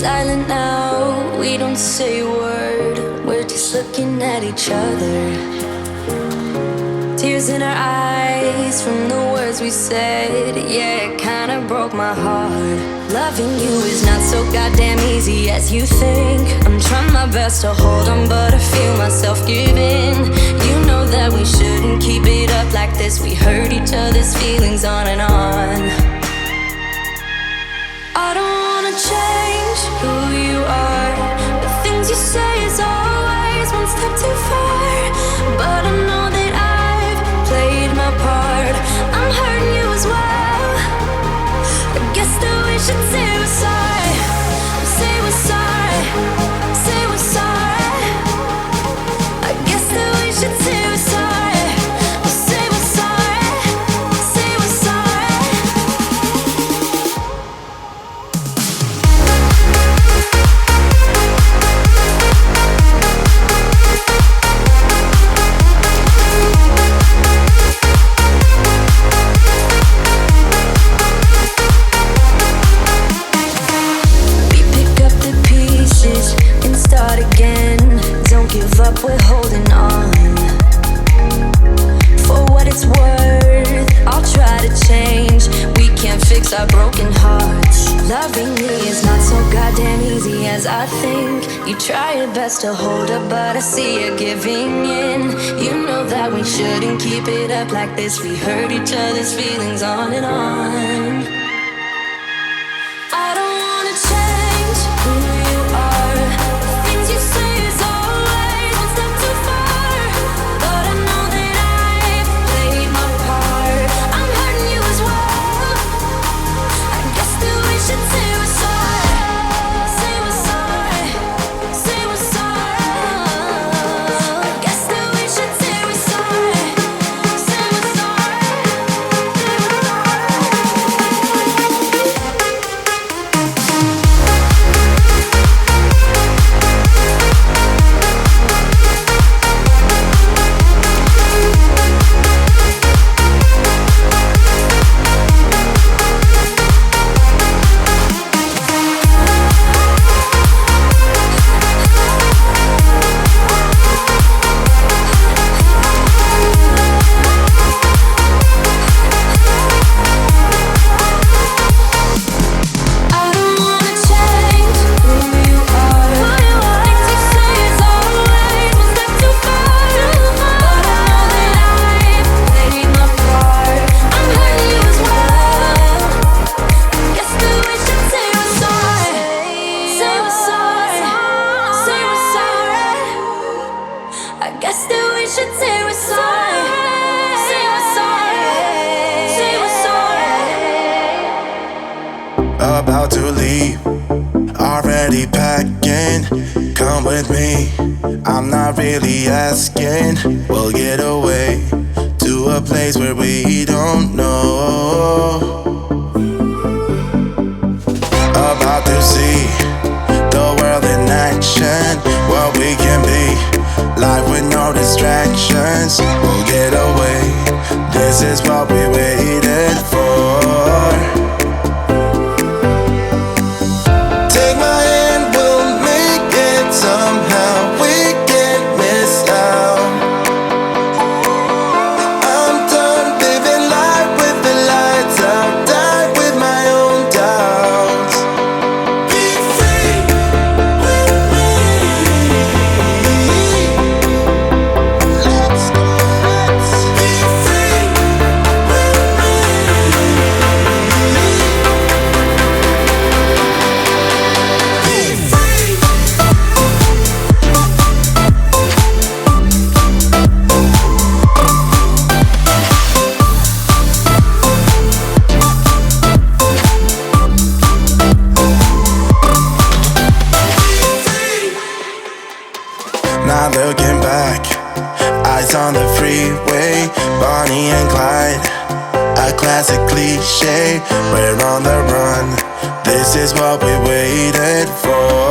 silent now, we don't say a word. We're just looking at each other. Tears in our eyes from the words we said. Yeah, it kinda broke my heart. Loving you is not so goddamn easy as you think. I'm trying my best to hold on, but I feel myself giving. You know that we shouldn't keep it up like this. We hurt each other's feelings on and on. I don't wanna change who you are. The things you say is always one step too far. But I know that I've played my part. I'm hurting you as well. I guess that we should say we're sorry. Say we're sorry. Say we're sorry. I guess that we should say we're sorry. Say we're sorry. Say we're sorry. We pick up the pieces and start again. Don't give up, we're holding on. For what it's worth, I'll try to change. We can't fix our broken hearts. Loving me is not so goddamn easy as I think. You try your best to hold up, but I see you giving in. You know that we shouldn't keep it up like this. We hurt each other's feelings on and on. I don't wanna change who you are. The things you say is always one step too far. But I know that I've played my part. I'm hurting you as well. I guess that we should say we're sorry. Say we're sorry. Say we're sorry. I guess that we should say we're sorry. Say we're sorry. I don't wanna change who you are. Things you say is always one step too far. But I know that I've played my part. I'm hurting you as well. Guess that we should say we're sorry. Say we're sorry. Say we're sorry. I guess that we should say we're sorry. Say we're sorry. Say we're sorry. About to leave, already packing. Come with me, I'm not really asking. We'll get away to a place where we don't know. About to see the world in action, what we can be, life with no distractions. We'll get away, this is what we waited for. Take my hand, we'll make it somehow. We can't miss out. I'm done living life with the lights out. Die with my own doubts. Be free with me. Let's go, let's be free with me. Be free. Not looking back, eyes on the freeway, Bonnie and Clyde, a classic cliche. We're on the run, this is what we waited for.